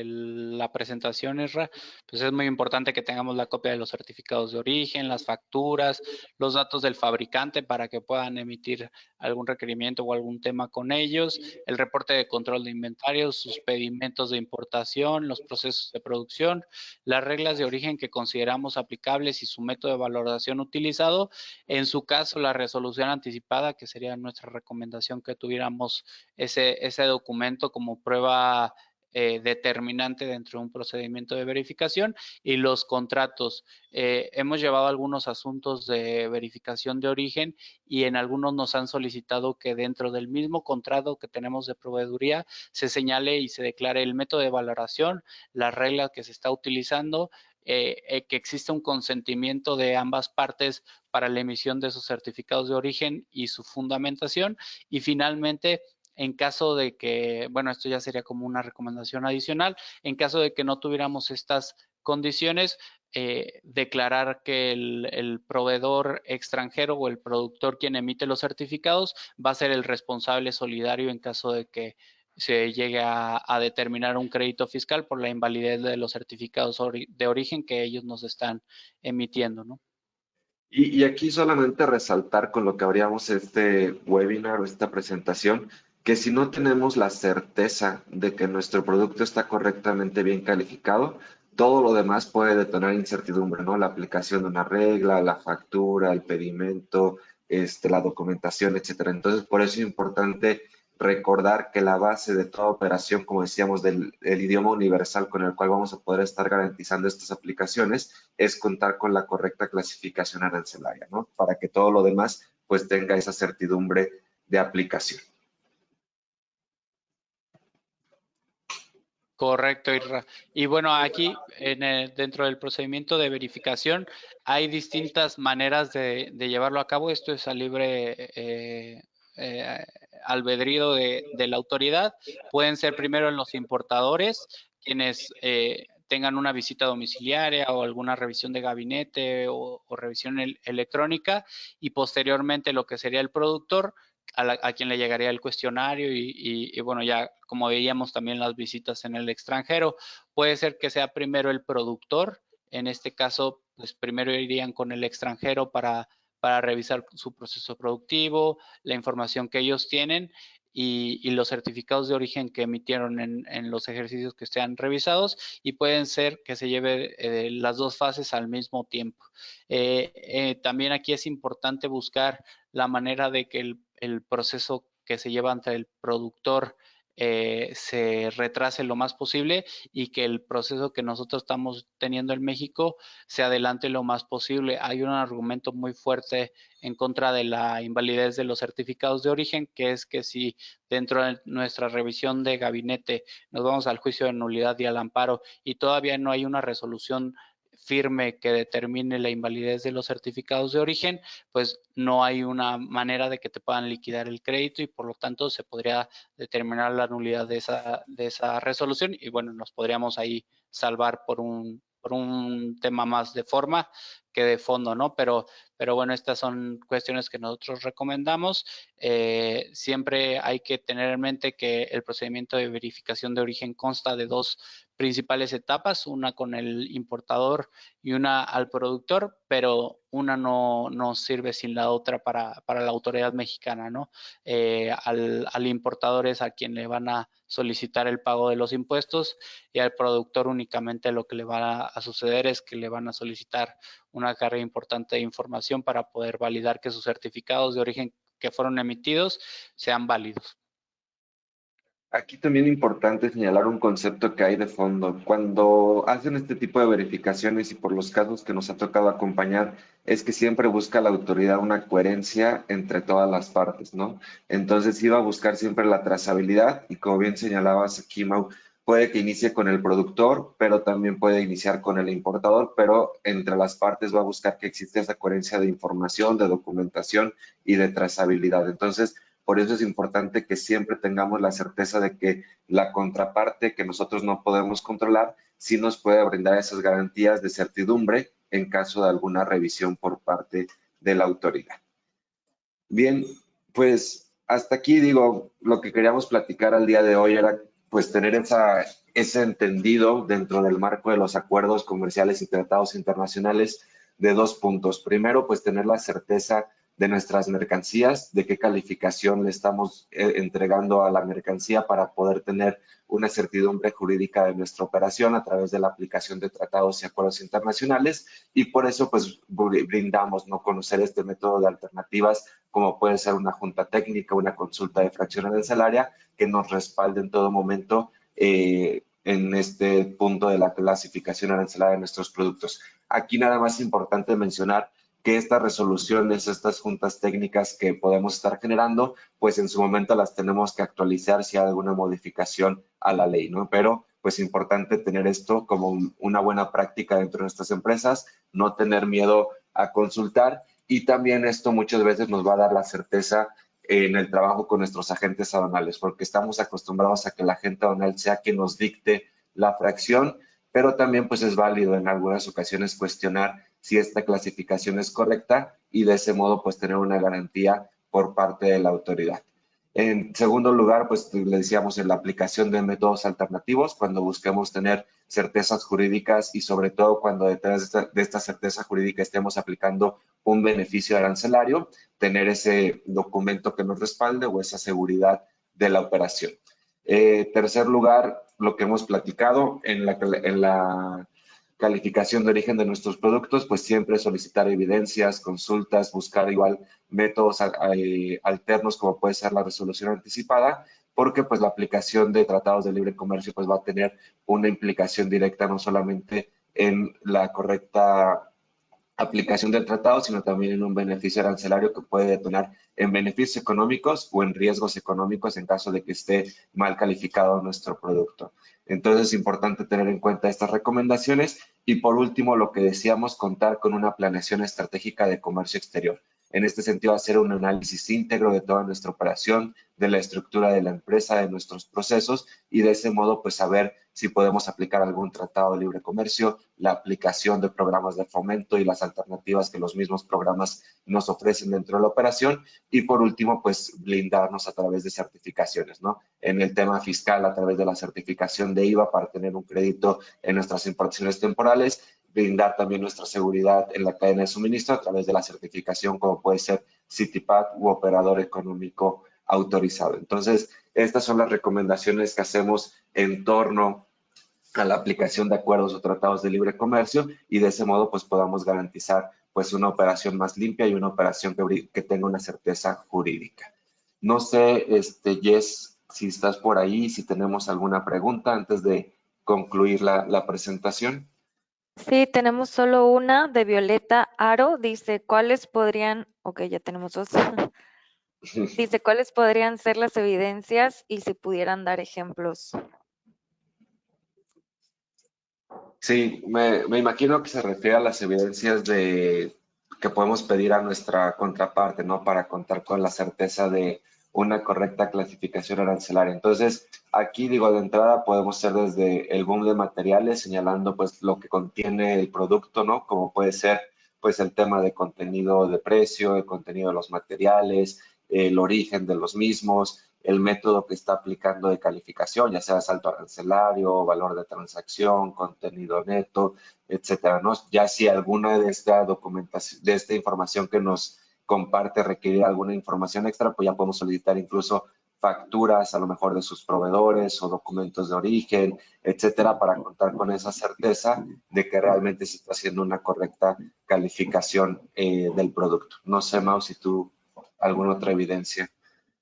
la presentación, Isra, pues es muy importante que tengamos la copia de los certificados de origen, las facturas, los datos del fabricante para que puedan emitir algún requerimiento o algún tema con ellos, el reporte de control de inventarios, sus pedimentos de importación, los procesos de producción, las reglas de origen que consideramos aplicables y su método de valoración utilizado. En su caso, la resolución anticipada, que sería nuestra recomendación que tuviéramos ese documento como prueba determinante dentro de un procedimiento de verificación, y los contratos. Hemos llevado algunos asuntos de verificación de origen y en algunos nos han solicitado que dentro del mismo contrato que tenemos de proveeduría se señale y se declare el método de valoración, las reglas que se está utilizando, que existe un consentimiento de ambas partes para la emisión de esos certificados de origen y su fundamentación. Y finalmente, en caso de que, bueno, esto ya sería como una recomendación adicional, en caso de que no tuviéramos estas condiciones, declarar que el proveedor extranjero o el productor quien emite los certificados va a ser el responsable solidario en caso de que se llegue a determinar un crédito fiscal por la invalidez de los certificados de origen que ellos nos están emitiendo, ¿no? Y aquí solamente resaltar con lo que abríamos este webinar o esta presentación, que si no tenemos la certeza de que nuestro producto está correctamente bien calificado, todo lo demás puede detonar incertidumbre, ¿no? La aplicación de una regla, la factura, el pedimento, la documentación, etcétera. Entonces, por eso es importante recordar que la base de toda operación, como decíamos, el idioma universal con el cual vamos a poder estar garantizando estas aplicaciones, es contar con la correcta clasificación arancelaria, ¿no? Para que todo lo demás pues tenga esa certidumbre de aplicación. Correcto, Irra. Y bueno, aquí dentro del procedimiento de verificación hay distintas maneras de llevarlo a cabo. Esto es a libre eh, albedrío de la autoridad. Pueden ser primero los importadores, quienes tengan una visita domiciliaria o alguna revisión de gabinete o revisión electrónica, y posteriormente lo que sería el productor, a quien le llegaría el cuestionario y bueno, ya como veíamos también las visitas en el extranjero. Puede ser que sea primero el productor, en este caso, pues primero irían con el extranjero para revisar su proceso productivo, la información que ellos tienen y los certificados de origen que emitieron en los ejercicios que sean revisados, y pueden ser que se lleve las dos fases al mismo tiempo. También aquí es importante buscar la manera de que el proceso que se lleva ante el productor se retrase lo más posible y que el proceso que nosotros estamos teniendo en México se adelante lo más posible. Hay un argumento muy fuerte en contra de la invalidez de los certificados de origen, que es que si dentro de nuestra revisión de gabinete nos vamos al juicio de nulidad y al amparo y todavía no hay una resolución firme que determine la invalidez de los certificados de origen, pues no hay una manera de que te puedan liquidar el crédito y por lo tanto se podría determinar la nulidad de esa resolución y bueno, nos podríamos ahí salvar por un tema más de forma que de fondo, ¿no? Pero bueno, estas son cuestiones que nosotros recomendamos. Siempre hay que tener en mente que el procedimiento de verificación de origen consta de dos principales etapas, una con el importador y una al productor, pero una no sirve sin la otra para la autoridad mexicana, ¿no? Al importador es a quien le van a solicitar el pago de los impuestos y al productor únicamente lo que le va a suceder es que le van a solicitar una carga importante de información para poder validar que sus certificados de origen que fueron emitidos sean válidos. Aquí también es importante señalar un concepto que hay de fondo. Cuando hacen este tipo de verificaciones y por los casos que nos ha tocado acompañar, es que siempre busca la autoridad una coherencia entre todas las partes, ¿no? Entonces iba a buscar siempre la trazabilidad y como bien señalabas aquí, Mau, puede que inicie con el productor, pero también puede iniciar con el importador, pero entre las partes va a buscar que exista esa coherencia de información, de documentación y de trazabilidad. Entonces, por eso es importante que siempre tengamos la certeza de que la contraparte que nosotros no podemos controlar sí nos puede brindar esas garantías de certidumbre en caso de alguna revisión por parte de la autoridad. Bien, pues hasta aquí digo, lo que queríamos platicar al día de hoy era pues tener ese entendido dentro del marco de los acuerdos comerciales y tratados internacionales de dos puntos. Primero, pues tener la certeza de nuestras mercancías, de qué calificación le estamos entregando a la mercancía para poder tener una certidumbre jurídica de nuestra operación a través de la aplicación de tratados y acuerdos internacionales y por eso pues brindamos no conocer este método de alternativas como puede ser una junta técnica, una consulta de fracción arancelaria que nos respalde en todo momento en este punto de la clasificación arancelaria de nuestros productos. Aquí nada más es importante mencionar que estas resoluciones, estas juntas técnicas que podemos estar generando, pues en su momento las tenemos que actualizar si hay alguna modificación a la ley, ¿no? Pero pues importante tener esto como una buena práctica dentro de nuestras empresas, no tener miedo a consultar y también esto muchas veces nos va a dar la certeza en el trabajo con nuestros agentes aduanales, porque estamos acostumbrados a que el agente aduanal sea quien nos dicte la fracción, pero también pues es válido en algunas ocasiones cuestionar si esta clasificación es correcta y de ese modo pues tener una garantía por parte de la autoridad. En segundo lugar, pues le decíamos en la aplicación de métodos alternativos, cuando busquemos tener certezas jurídicas y sobre todo cuando detrás de esta certeza jurídica estemos aplicando un beneficio arancelario, tener ese documento que nos respalde o esa seguridad de la operación. Tercer lugar, lo que hemos platicado en la calificación de origen de nuestros productos, pues siempre solicitar evidencias, consultas, buscar igual métodos alternos como puede ser la resolución anticipada, porque pues la aplicación de tratados de libre comercio pues va a tener una implicación directa no solamente en la correcta aplicación del tratado, sino también en un beneficio arancelario que puede detonar en beneficios económicos o en riesgos económicos en caso de que esté mal calificado nuestro producto. Entonces es importante tener en cuenta estas recomendaciones y por último lo que decíamos, contar con una planeación estratégica de comercio exterior. En este sentido, hacer un análisis íntegro de toda nuestra operación, de la estructura de la empresa, de nuestros procesos y de ese modo pues saber si podemos aplicar algún tratado de libre comercio, la aplicación de programas de fomento y las alternativas que los mismos programas nos ofrecen dentro de la operación y por último pues blindarnos a través de certificaciones, ¿no? En el tema fiscal a través de la certificación de IVA para tener un crédito en nuestras importaciones temporales, brindar también nuestra seguridad en la cadena de suministro a través de la certificación como puede ser CITIPAT u operador económico autorizado. Entonces, estas son las recomendaciones que hacemos en torno a la aplicación de acuerdos o tratados de libre comercio y de ese modo pues podamos garantizar pues una operación más limpia y una operación que tenga una certeza jurídica. No sé, Jess, si estás por ahí, si tenemos alguna pregunta antes de concluir la presentación. Sí, tenemos solo una de Violeta Aro. Dice, ¿cuáles podrían, ok, ya tenemos dos. Dice, ¿cuáles podrían ser las evidencias y si pudieran dar ejemplos? Sí, me imagino que se refiere a las evidencias que podemos pedir a nuestra contraparte, ¿no? Para contar con la certeza de una correcta clasificación arancelaria. Entonces, aquí digo, de entrada podemos ser desde el boom de materiales, señalando pues lo que contiene el producto, ¿no? Como puede ser pues el tema de contenido de precio, el contenido de los materiales, el origen de los mismos, el método que está aplicando de calificación, ya sea salto arancelario, valor de transacción, contenido neto, etcétera, ¿no? Ya si alguna de esta documentación, de esta información que nos comparte requiere alguna información extra, pues ya podemos solicitar incluso facturas a lo mejor de sus proveedores o documentos de origen, etcétera, para contar con esa certeza de que realmente se está haciendo una correcta calificación del producto. No sé, Mau, si tú alguna otra evidencia.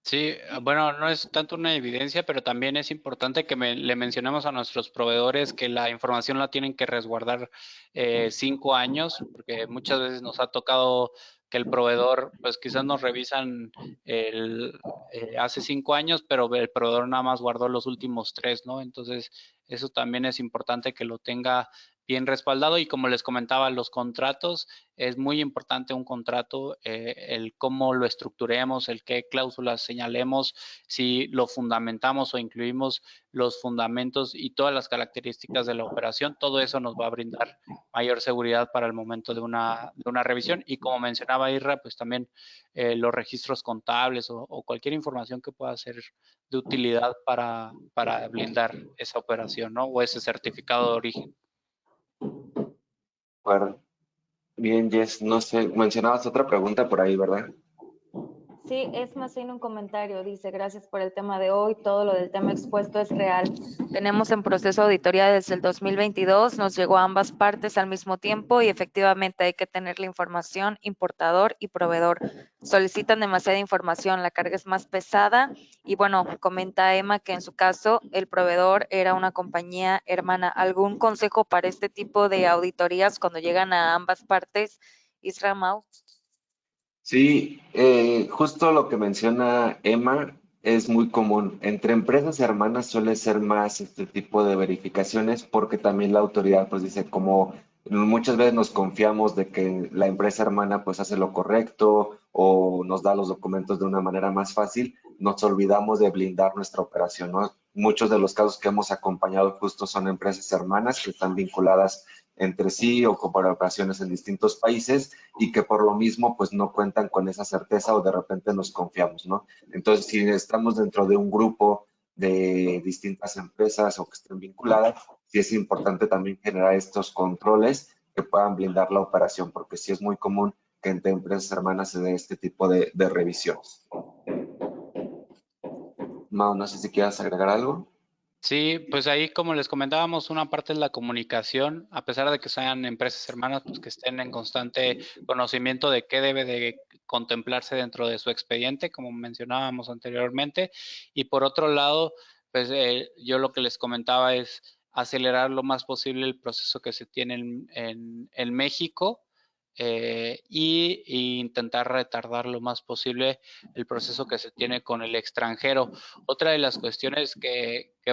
Sí, bueno, no es tanto una evidencia, pero también es importante que le mencionemos a nuestros proveedores que la información la tienen que resguardar 5 años, porque muchas veces nos ha tocado que el proveedor, pues quizás nos revisan el, hace 5 años, pero el proveedor nada más guardó los últimos 3, ¿no? Entonces, eso también es importante que lo tenga bien respaldado y como les comentaba, los contratos, es muy importante un contrato, el cómo lo estructuremos, el qué cláusulas señalemos, si lo fundamentamos o incluimos los fundamentos y todas las características de la operación, todo eso nos va a brindar mayor seguridad para el momento de una revisión. Y como mencionaba Irra, pues también los registros contables o cualquier información que pueda ser de utilidad para blindar esa operación, ¿no? O ese certificado de origen. Bueno, bien, Jess, no sé, mencionabas otra pregunta por ahí, ¿verdad? Sí, es más bien un comentario. Dice, gracias por el tema de hoy. Todo lo del tema expuesto es real. Tenemos en proceso de auditoría desde el 2022. Nos llegó a ambas partes al mismo tiempo y efectivamente hay que tener la información, importador y proveedor. Solicitan demasiada información, la carga es más pesada. Y bueno, comenta Emma que en su caso el proveedor era una compañía hermana. ¿Algún consejo para este tipo de auditorías cuando llegan a ambas partes? Isra Mau. Sí, justo lo que menciona Emma es muy común. Entre empresas hermanas suele ser más este tipo de verificaciones porque también la autoridad pues dice como muchas veces nos confiamos de que la empresa hermana pues hace lo correcto o nos da los documentos de una manera más fácil, nos olvidamos de blindar nuestra operación, ¿no? Muchos de los casos que hemos acompañado justo son empresas hermanas que están vinculadas entre sí o con operaciones en distintos países y que por lo mismo pues no cuentan con esa certeza o de repente nos confiamos, ¿no? Entonces, si estamos dentro de un grupo de distintas empresas o que estén vinculadas, sí es importante también generar estos controles que puedan blindar la operación, porque sí es muy común que entre empresas hermanas se dé este tipo de revisiones. Mau, no sé si quieras agregar algo. Sí, pues ahí como les comentábamos, una parte es la comunicación, a pesar de que sean empresas hermanas, pues que estén en constante conocimiento de qué debe de contemplarse dentro de su expediente, como mencionábamos anteriormente. Y por otro lado, pues yo lo que les comentaba es acelerar lo más posible el proceso que se tiene en México y intentar retardar lo más posible el proceso que se tiene con el extranjero. Otra de las cuestiones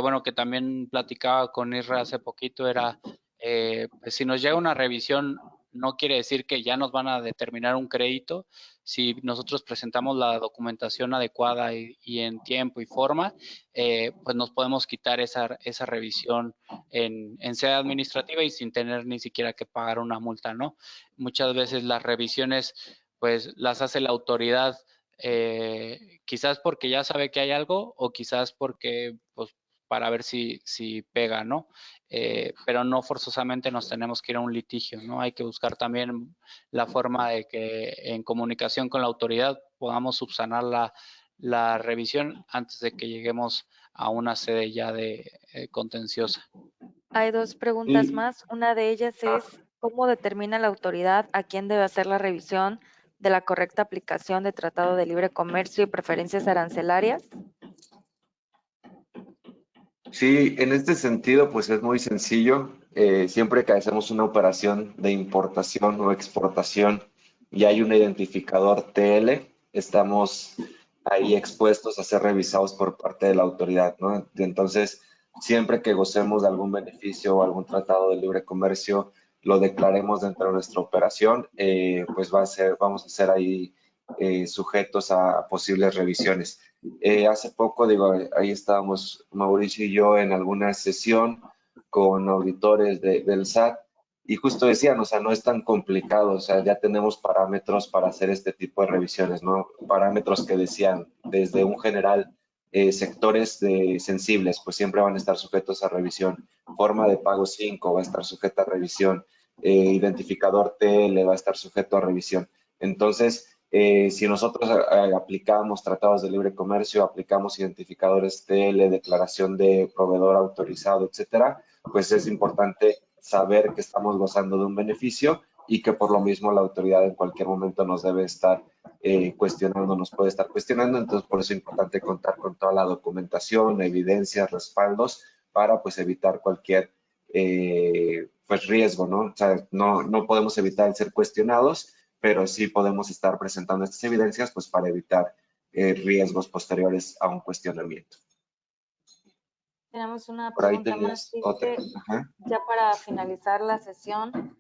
bueno, que también platicaba con Isra hace poquito era, pues si nos llega una revisión, no quiere decir que ya nos van a determinar un crédito. Si nosotros presentamos la documentación adecuada y en tiempo y forma, pues nos podemos quitar esa revisión en sede administrativa y sin tener ni siquiera que pagar una multa, ¿no? Muchas veces las revisiones, pues las hace la autoridad quizás porque ya sabe que hay algo o quizás porque, pues, para ver si pega, ¿no? Pero no forzosamente nos tenemos que ir a un litigio, ¿no? Hay que buscar también la forma de que en comunicación con la autoridad podamos subsanar la revisión antes de que lleguemos a una sede ya de contenciosa. Hay dos preguntas Sí, más. Una de ellas es, ¿cómo determina la autoridad a quién debe hacer la revisión de la correcta aplicación de Tratado de Libre Comercio y preferencias arancelarias? sí, en este sentido, pues es muy sencillo. Siempre que hacemos una operación de importación o exportación y hay un identificador TL, estamos ahí expuestos a ser revisados por parte de la autoridad, ¿no? Entonces, siempre que gocemos de algún beneficio o algún tratado de libre comercio, lo declaremos dentro de nuestra operación, pues vamos a ser ahí sujetos a posibles revisiones. Hace poco, digo, ahí estábamos Mauricio y yo en alguna sesión con auditores del SAT y justo decían, o sea, no es tan complicado, o sea, ya tenemos parámetros para hacer este tipo de revisiones, ¿no? Parámetros que decían desde un general, sectores sensibles, pues siempre van a estar sujetos a revisión. Forma de pago 5 va a estar sujeta a revisión. Identificador TL va a estar sujeto a revisión. Entonces, si nosotros aplicamos tratados de libre comercio, aplicamos identificadores TL, declaración de proveedor autorizado, etcétera, pues es importante saber que estamos gozando de un beneficio y que por lo mismo la autoridad en cualquier momento nos debe estar cuestionando, nos puede estar cuestionando. Entonces, por eso es importante contar con toda la documentación, evidencias, respaldos para pues evitar cualquier pues riesgo, ¿no? O sea, no podemos evitar el ser cuestionados, pero sí podemos estar presentando estas evidencias pues para evitar riesgos posteriores a un cuestionamiento. Tenemos una Por ahí pregunta más, tenías otra. dice, Ajá. ya para finalizar la sesión,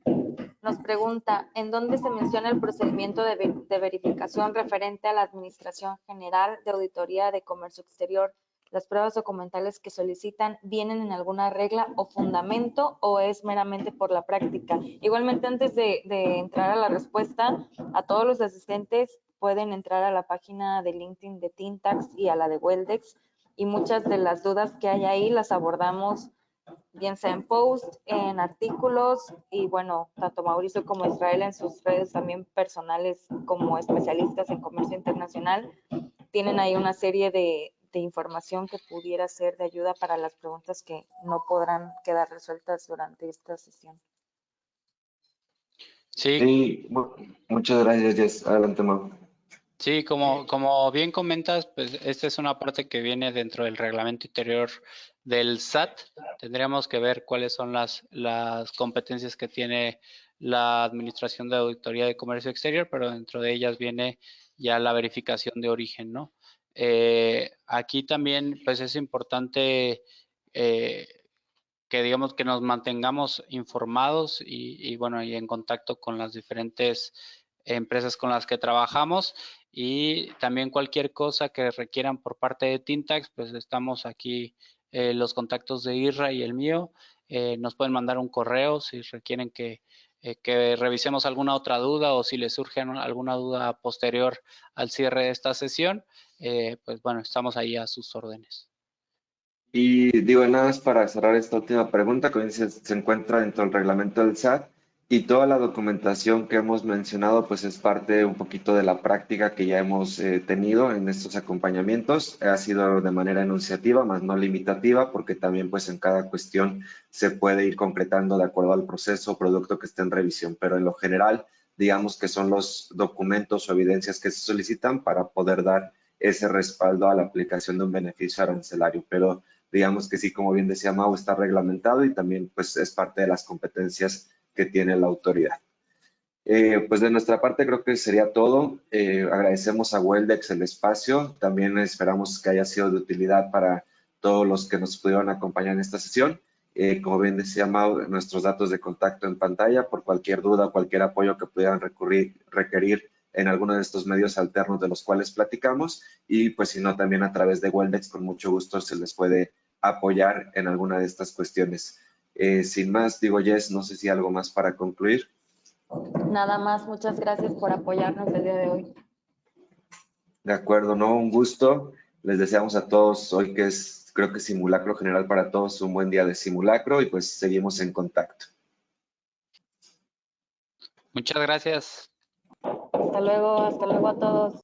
nos pregunta, ¿en dónde se menciona el procedimiento de verificación referente a la Administración General de Auditoría de Comercio Exterior? ¿Las pruebas documentales que solicitan vienen en alguna regla o fundamento o es meramente por la práctica? Igualmente, antes de entrar a la respuesta, a todos los asistentes pueden entrar a la página de LinkedIn de Tintax y a la de Weldex, y muchas de las dudas que hay ahí las abordamos bien sea en post, en artículos, y bueno, tanto Mauricio como Israel en sus redes también personales como especialistas en comercio internacional tienen ahí una serie de información que pudiera ser de ayuda para las preguntas que no podrán quedar resueltas durante esta sesión. Sí, Sí, muchas gracias, Jess. Adelante, Mau. sí, como bien comentas, pues esta es una parte que viene dentro del reglamento interior del SAT. Tendríamos que ver cuáles son las competencias que tiene la Administración de Auditoría de Comercio Exterior, pero dentro de ellas viene ya la verificación de origen, ¿no? Aquí también, pues es importante que digamos que nos mantengamos informados y bueno, y en contacto con las diferentes empresas con las que trabajamos, y también cualquier cosa que requieran por parte de Tintax, pues estamos aquí, los contactos de Isra y el mío. Nos pueden mandar un correo si requieren que revisemos alguna otra duda, o si les surge alguna duda posterior al cierre de esta sesión, pues bueno, estamos ahí a sus órdenes. Y digo, nada más para cerrar esta última pregunta, como dices, se encuentra dentro del reglamento del SAT y toda la documentación que hemos mencionado, pues es parte un poquito de la práctica que ya hemos tenido en estos acompañamientos. Ha sido de manera enunciativa, más no limitativa, porque también pues en cada cuestión se puede ir concretando de acuerdo al proceso o producto que esté en revisión, pero en lo general, digamos que son los documentos o evidencias que se solicitan para poder dar ese respaldo a la aplicación de un beneficio arancelario, pero digamos que sí, como bien decía Mau, está reglamentado y también pues es parte de las competencias que tiene la autoridad. Pues de nuestra parte creo que sería todo. Agradecemos a Weldex el espacio. También esperamos que haya sido de utilidad para todos los que nos pudieron acompañar en esta sesión. Como bien decía Mau, nuestros datos de contacto en pantalla por cualquier duda, cualquier apoyo que pudieran requerir en alguno de estos medios alternos de los cuales platicamos, y pues si no, también a través de Weldex con mucho gusto se les puede apoyar en alguna de estas cuestiones. Sin más, digo, Jess, no sé si algo más para concluir. Nada más, muchas gracias por apoyarnos el día de hoy. De acuerdo, ¿no? Un gusto. Les deseamos a todos hoy, que es, creo que simulacro general para todos, un buen día de simulacro, y pues seguimos en contacto. Muchas gracias. Hasta luego a todos.